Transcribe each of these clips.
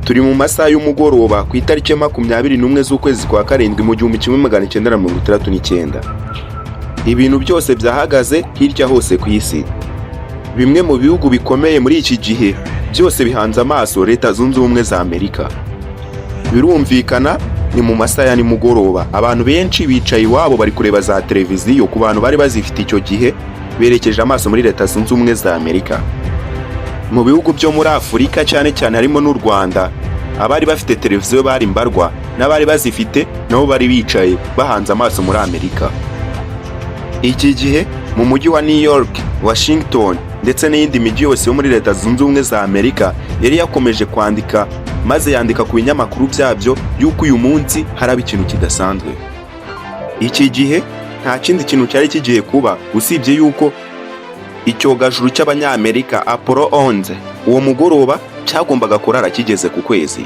Turi mu masaha y'umugoroba ku itariki ya 21 z'ukwezi kwa karindwi mu 1969. Ibintu byose byahagaze hirya hose ku isi. Bimwe mu bihugu bikomeye muri iki gihe byose bihanze amaso Leta Zunze Ubumwe za Amerika. Birumvikana ni mu masaha ya nimugoroba, abantu benshi bicaye iwabo bari kureba za televiziyo. Ku bantu bari bazifite icyo gihe berekeje amaso muri Leta Zunze Ubumwe za Amerika. Mu bihugu byo muri Afurika cyane cyane harimo n'u Rwanda, abari bafite televiziyo bari mbarwa, n'abari bazifite nabo bari bicaye bahanze amaso muri Amerika. Iki gihe mu mujyi wa New York, Washington ndetse n'indi mijyi yose yo muri Leta Zunze Ubumwe za Amerika yari yakomeje kwandika, maze yandika ku binyamakuru byabyo yuko uyu munsi haraba ikintu kidasanzwe. Iki gihe nta kindi kintu cyari kigiye kuba usibye yuko icyogajuru cy'Abanyamerika Apollo 11 uwo mugoroba cyagombaga kurara kigeze ku kwezi.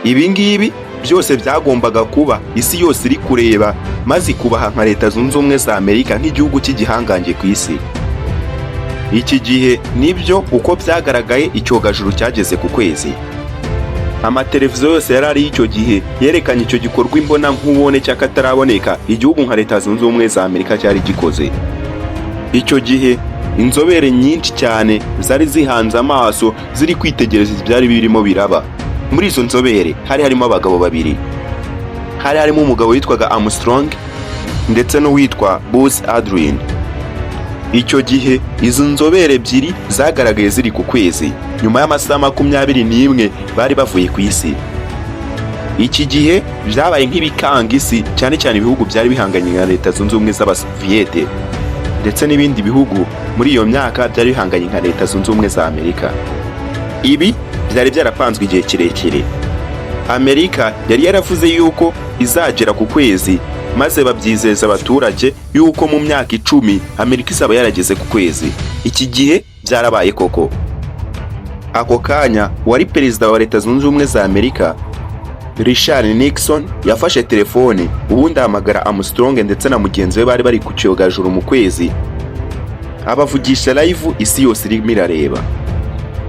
Ibi ngibi byose byagombaga kuba isi yose iri kureba, maze kubaha nka Leta Zunze Ubumwe za Amerika nk'igihugu cy'igihangange ku isi. Iki gihe nibyo uko byagaragaye icyogajuru cyageze ku kwezi. Amateleviziyo yose yarari icyo gihe yerekanye icyo gikorwa imbona nkubone cyakataraboneka igihugu nka Leta Zunze Ubumwe za Amerika cyari gikoze. Icyo gihe inzobere nyinshi cyane zari zihanze amaso ziri kwitegereza ibyari birimo biraba. Muri izo nzobere harimo abagabo babiri. Harimo umugabo witwaga Armstrong ndetse n'uwitwa Buzz Aldrin. Icyo gihe izo nzobere ebyiri zagaragaye ziri ku kwezi nyuma y'amasaha 21 bari bavuye ku isi. Iki gihe byabaye nk'ibikanga isi, cyane cyane ibihugu byari bihanganye na Leta Zunze Ubumwe z'Abasoviyete ndetse n'ibindi bihugu muri iyo myaka byari bihanganye nka Leta Zunze Ubumwe za Amerika. Ibi byari byarapanzwe igihe kirekire. Amerika yari yaravuze yuko izagera ku kwezi, maze babyizeza abaturage yuko mu myaka 10 Amerika izaba yarageze ku kwezi. Iki gihe byarabaye koko. Ako kanya wari perezida wa Leta Zunze Ubumwe za Amerika Richard Nixon yafashe telefone, ubundi ahamagara Armstrong ndetse na mugenzi we bari bari ku cyogajuru mu kwezi, abavugisha live isi yose irimo irareba.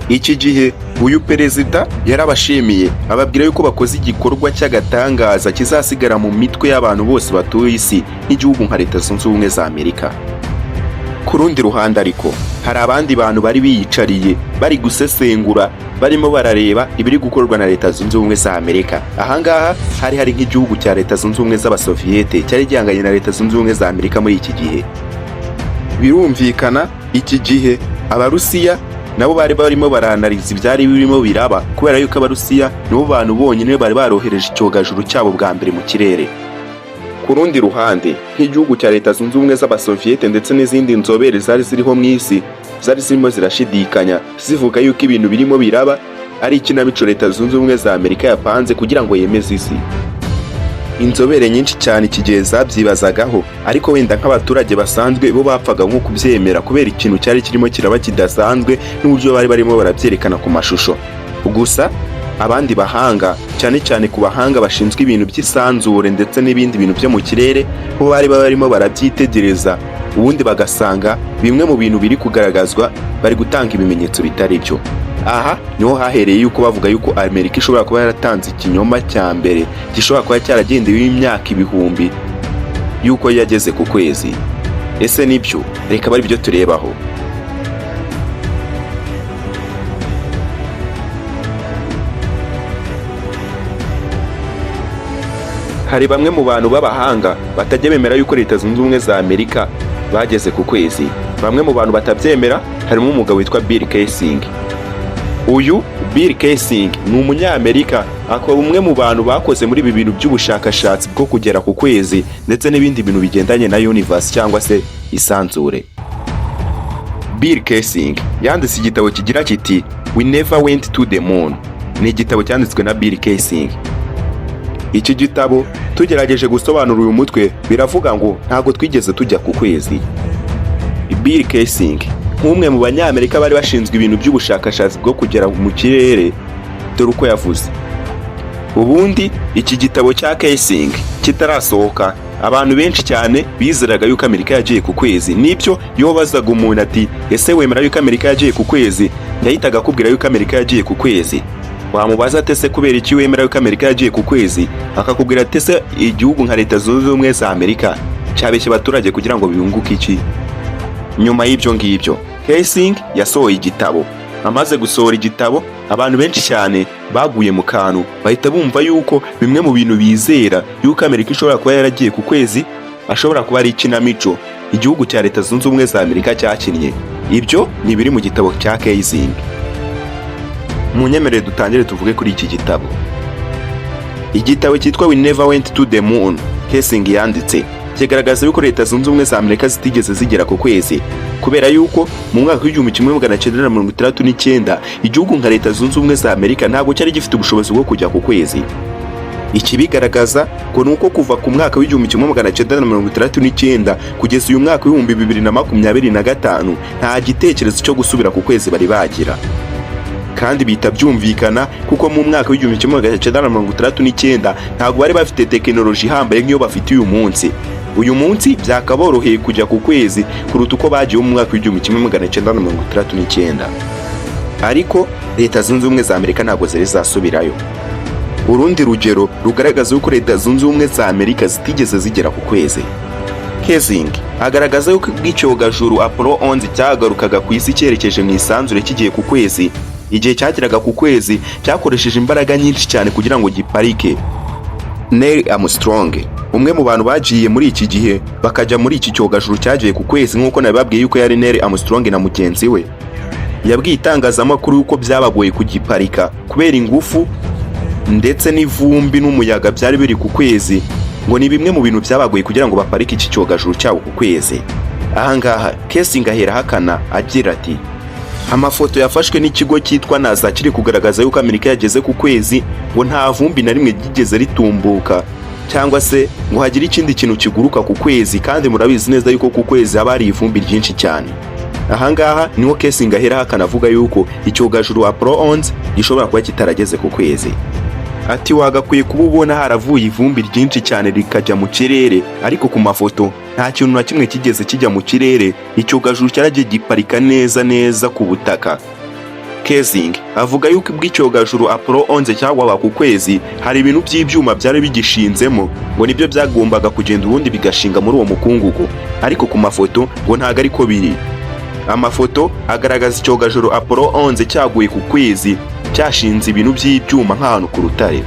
Iki gihe uyu perezida yarabashimiye, ababwira yuko bakoze igikorwa cy'agatangaza kizasigara mu mitwe y'abantu bose batuye isi nk'igihugu nka Leta Zunze Ubumwe za Amerika. Ku rundi ruhande ariko hari abandi bantu bari biyicariye bari gusesengura, barimo barareba ibiri gukorwa na Leta Zunze Ubumwe za Amerika. Ahangaha hari nk'igihugu cya Leta Zunze Ubumwe z'Abasoviyete cyari gihanganye na Leta Zunze Ubumwe za Amerika muri iki gihe. Birumvikana iki gihe Abarusiya nabo bari barimo baranaliza ibyari birimo biraba, kubera yuko Abarusiya nibo bantu bonyine bari barohereje icyogajuru cyabo bwa mbere mu kirere. Ku rundi ruhande nk'igihugu cya Leta Zunze Ubumwe z'Abasoviyete ndetse n'izindi nzobere zari ziriho mu isi zari zirimo zirashidikanya, zivuga yuko ibintu birimo biraba ari ikinamico Leta Zunze Ubumwe za Amerika yapanze kugira ngo yemeze isi. Inzobere nyinshi cyane ikigihe zabyibazagaho, ariko wenda nk'abaturage basanzwe bo bapfaga nko kubyemera kubera ikintu cyari kirimo kiraba kidasanzwe n'uburyo bari barimo barabyerekana ku mashusho. Gusa abandi bahanga, cyane cyane ku bahanga bashinzwe ibintu by'isanzure ndetse n'ibindi bintu byo mu kirere, bo bari barimo barabyitegereza, ubundi bagasanga bimwe mu bintu biri kugaragazwa bari gutanga ibimenyetso bitari byo. Aha niho hahereye yuko bavuga yuko Amerika ishobora kuba yaratanze ikinyoma cya mbere gishobora kuba cyaragendewe imyaka ibihumbi yuko yageze ku kwezi. Ese nibyo? Reka bari byo turebaho. Hari bamwe mu bantu b'abahanga batajya bemera yuko Leta Zunze Ubumwe za Amerika bageze ku kwezi. Bamwe mu bantu batabyemera harimo umugabo witwa Bill Kaysing. Uyu Bill Kaysing ni Umunyamerika, akaba umwe mu bantu bakoze muri ibi bintu by'ubushakashatsi bwo kugera ku kwezi ndetse n'ibindi bintu bigendanye na universe cyangwa se isanzure. Bill Kaysing yanditse igitabo kigira kiti We Never Went to the Moon. Ni igitabo cyanditswe na Bill Kaysing. Iki gitabo tugerageje gusobanura uyu mutwe biravuga ngo ntago twigeze tujya ku kwezi. Bill Kaysing nk'umwe mu Banyamerika bari bashinzwe ibintu by'ubushakashatsi bwo kugera mu kirere, dore uko yavuze. Ubundi iki gitabo cya Kaysing kitarasohoka, abantu benshi cyane bizeraga yuko Amerika yagiye ku kwezi. Nibyo iyo bazaga umuntu ati ese wemera yuko Amerika yagiye ku kwezi, yahitaga akubwira yuko Amerika yagiye ku kwezi. wamubaza ate se kubera iki wemera yuko Amerika yagiye ku kwezi, akakubwira ate se igihugu nka Leta Zunze Ubumwe za Amerika cyabeshye abaturage kugira ngo biyunguke iki? Nyuma y'ibyo ngibyo Kaysing yasohoye igitabo. Amaze gusohora igitabo, abantu benshi cyane baguye mu kantu, bahita bumva yuko bimwe mu bintu bizera yuko Amerika ishobora kuba yaragiye ku kwezi ashobora kuba ari ikinamico igihugu cya Leta Zunze Ubumwe za Amerika cyakinnye. Ibyo ni biri mu gitabo cya Kaysing. Munyemerere dutangire tuvuge kuri iki gitabo. Igitabo cyitwa We Never Went to the Moon, Kaysing yanditse, kigaragaza yuko Leta Zunze Ubumwe za Amerika zitigeze zigera ku kwezi, kubera yuko mu mwaka w'1969 igihugu nka Leta Zunze Ubumwe za Amerika ntabwo cyari gifite ubushobozi bwo kujya ku kwezi. Ikibigaragaza ko nuko kuva ku mwaka w'1969 kugeza uyu mwaka w'2025 nta gitekerezo cyo gusubira ku kwezi bari bagira. Kandi bita byumvikana kuko mu mwaka w'1969 ntabwo bari bafite tekinoloji ihambaye nk'iyo bafite uyu munsi. Uyu munsi byakaboroheye kujya ku kwezi kuruta uko bagiye mu mwaka w'1969. Ariko Leta Zunze Ubumwe za Amerika ntabwo zari zasubirayo. Urundi rugero rugaragaza yuko Leta Zunze Ubumwe za Amerika zitigeze zigera ku kwezi. Kaysing agaragaza yuko icyogajuru Apollo 11 cyagarukaga ku isi cyerekeje mu isanzure kigiye ku kwezi. Igihe cyageraga ku kwezi cyakoresheje imbaraga nyinshi cyane kugira ngo giparike. Neil Armstrong, umwe mu bantu bagiye muri iki gihe bakajya muri iki cyogajuru cyagiye ku kwezi nk'uko nabibabwiye yuko yari Neil Armstrong na mugenzi we, yabwiye itangazamakuru yuko byabagoye kugiparika kubera ingufu ndetse n'ivumbi n'umuyaga byari biri ku kwezi, ngo ni bimwe mu bintu byabagoye kugira ngo baparike iki cyogajuru cyabo ku kwezi. Ahangaha Kaysing ahera hakana agira ati, amafoto yafashwe n'ikigo cyitwa NASA kiri kugaragaza yuko Amerika yageze ku kwezi ngo nta vumbi na rimwe ryigeze ritumbuka cyangwa se ngo hagire ikindi kintu kiguruka ku kwezi, kandi murabizi neza yuko ku kwezi haba hari ivumbi ryinshi cyane. Ahangaha niho Kaysing ahera hakana avuga yuko icyogajuru Apollo 11 gishobora kuba kitarageze ku kwezi. Ati wagakwiye kuba ubona haravuye ivumbi ryinshi cyane rikajya mu kirere, ariko ku mafoto nta kintu na kimwe kigeze kijya mu kirere, icyogajuru cyaragiye giparika neza ku butaka. Kaysing avuga yuko ubw'icyogajuru Apollo 11 cyagwaga ku kwezi hari ibintu by'ibyuma byari bigishinzemo ngo nibyo byagombaga kugenda ubundi bigashinga muri uwo mukungugu, ariko ku mafoto ngo ntago ariko biri. Amafoto agaragaza icyogajuru Apollo 11 cyaguye ku kwezi cyashinze ibintu by'ibyuma nk'ahantu ku rutare.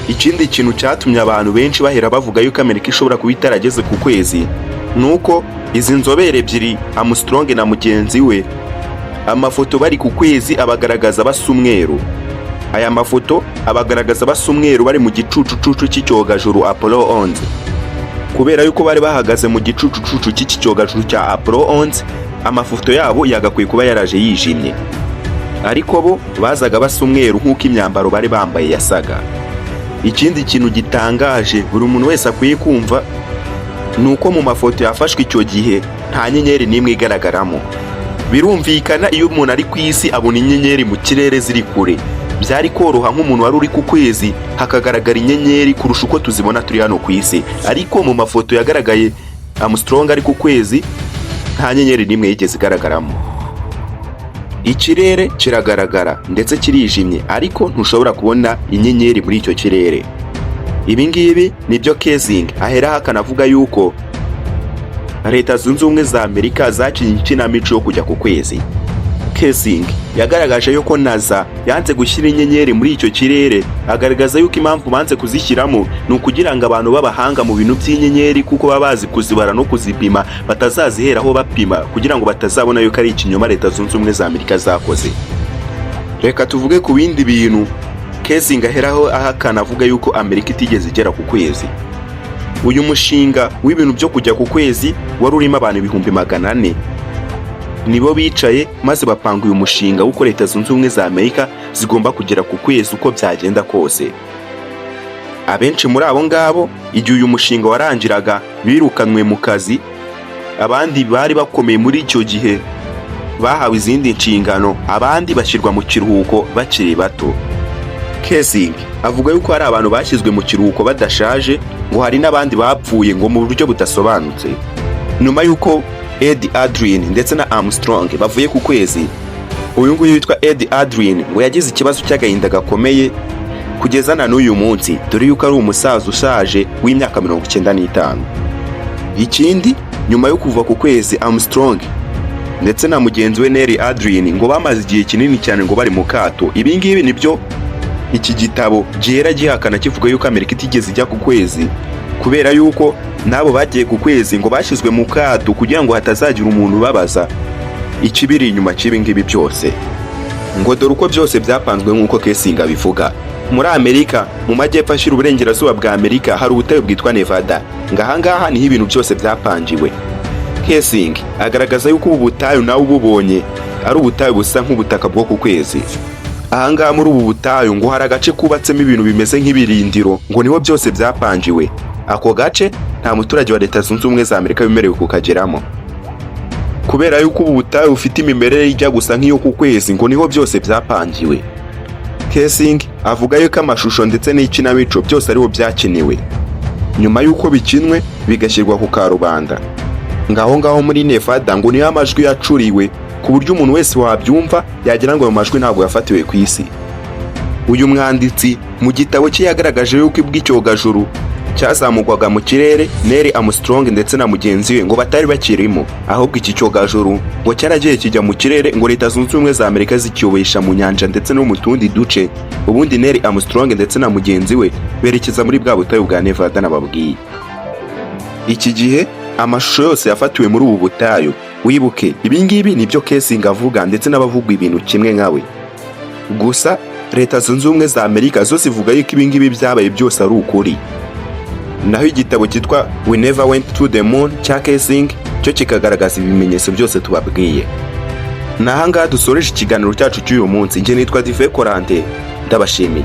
Ikindi kintu cyatumye abantu benshi bahera bavuga yuko Amerika ishobora kuba itarageze ku kwezi nuko izi nzobere ebyiri, Armstrong na mugenzi we, amafoto bari ku kwezi abagaragaza basa umweru. Aya mafoto abagaragaza basa umweru bari mu gicucucucu cy'icyogajuru Apollo 11. Kubera yuko bari bahagaze mu gicucucucu cy'iki cyogajuru cya Apollo 11, amafoto yabo yagakwiye kuba yaraje yijimye, ariko bo bazaga basa umweru nk'uko imyambaro bari bambaye yasaga. Ikindi kintu gitangaje buri muntu wese akwiye kumva nuko mu mafoto yafashwe icyo gihe nta nyenyeri n'imwe igaragaramo. Birumvikana iyo umuntu ari ku isi abona inyenyeri mu kirere ziri kure, byari koroha nk'umuntu wari uri ku kwezi hakagaragara inyenyeri kurusha uko tuzibona turi hano ku isi. Ariko mu mafoto yagaragaye Armstrong ari ku kwezi nta nyenyeri n'imwe yigeze igaragaramo. Ikirere kiragaragara ndetse kirijimye, ariko ntushobora kubona inyenyeri muri icyo kirere. Ibi ngibi nibyo Kaysing ahera hakanavuga yuko Leta Zunze Ubumwe za Amerika zakinnye ikinamico yo kujya ku kwezi. Kaysing yagaragaje yuko NASA yanze gushyira inyenyeri muri icyo kirere, agaragaza yuko impamvu banze kuzishyiramo ni ukugira ngo abantu b'abahanga mu bintu by'inyenyeri kuko baba bazi kuzibara no kuzipima batazaziheraho bapima, kugira ngo batazabona yuko ari ikinyoma Leta Zunze Ubumwe za Amerika zakoze. Reka tuvuge ku bindi bintu Kaysing aheraho ahakana avuga yuko Amerika itigeze igera ku kwezi. Uyu mushinga w'ibintu byo kujya ku kwezi wari urimo abantu 400,000. Nibo bicaye maze bapanga uyu mushinga w'uko Leta Zunze Ubumwe za Amerika zigomba kugera ku kwezi uko byagenda kose. Abenshi muri abo ngabo igihe uyu mushinga warangiraga birukanwe mu kazi, abandi bari bakomeye muri icyo gihe bahawe izindi nshingano, abandi bashyirwa mu kiruhuko bakiri bato. Kaysing avuga yuko hari abantu bashyizwe mu kiruhuko badashaje, ngo hari n'abandi bapfuye ngo mu buryo budasobanutse. Nyuma yuko Ed Aldrin ndetse na Armstrong bavuye ku kwezi, uyu nguyu witwa Ed Adrien ngo yagize ikibazo cy'agahinda gakomeye kugeza na n'uyu munsi, dore yuko ari umusaza ushaje w'imyaka 95. Ikindi, nyuma yo kuva ku kwezi, Armstrong ndetse na mugenzi we Neil Adrien ngo bamaze igihe kinini cyane ngo bari mu kato. Ibi ngibi nibyo iki gitabo gihera gihakana kivuga yuko Amerika itigeze ijya ku kwezi, kubera yuko nabo bagiye ku kwezi ngo bashyizwe mu kato kugira ngo hatazagira umuntu ubabaza ikibiri inyuma cy'ibi ngibi byose. Ngo dore uko byose byapanzwe nk'uko Kaysing abivuga. Muri Amerika, mu majyepfo ashyira uburengerazuba bwa Amerika, hari ubutayu bwitwa Nevada. Ngahangaha niho ibintu byose byapangiwe. Kaysing agaragaza yuko ubu butayu nawe ububonye ari ubutayu busa nk'ubutaka bwo ku kwezi. Ahangaha muri ubu butayu ngo hari agace kubatsemo ibintu bimeze nk'ibirindiro, ngo niho byose byapangiwe. Ako gace nta muturage wa Leta Zunze Ubumwe za Amerika wemerewe kukageramo, kubera yuko ubu butayu bufite imimerere ijya gusa nk'iyo ku kwezi, ngo niho byose byapangiwe. Kaysing avuga yuko amashusho ndetse n'ikinamico byose ariho byakiniwe, nyuma yuko bikinwe bigashyirwa ku karubanda. Ngaho muri Nevada ngo niyo amajwi yacuriwe, ku buryo umuntu wese wabyumva yagira ngo ayo majwi ntabwo yafatiwe ku isi. Uyu mwanditsi mu gitabo cye yagaragaje yuko iby'icyogajuru cyazamurwaga mu kirere, Neil Armstrong ndetse na mugenzi we ngo batari bakirimo, ahubwo iki cyogajuru ngo cyaragiye kijya mu kirere, ngo Leta Zunze Ubumwe za Amerika zikiyobesha mu nyanja ndetse no mu tundi duce. Ubundi Neil Armstrong ndetse na mugenzi we berekeza muri bwa butayu bwa Nevada nababwiye. Iki gihe amashusho yose yafatiwe muri ubu butayu. Wibuke, ibi ngibi nibyo Kaysing avuga ndetse n'abavuga ibintu kimwe nkawe. Gusa Leta Zunze Ubumwe za Amerika zo zivuga yuko ibi ngibi byabaye byose ari ukuri. Naho igitabo cyitwa We Never Went to the Moon cya Kaysing cyo kikagaragaza ibimenyetso byose tubabwiye. Nahangaha dusoreje ikiganiro cyacu cy'uyu munsi. Nje nitwa Dive Korante, ndabashimiye.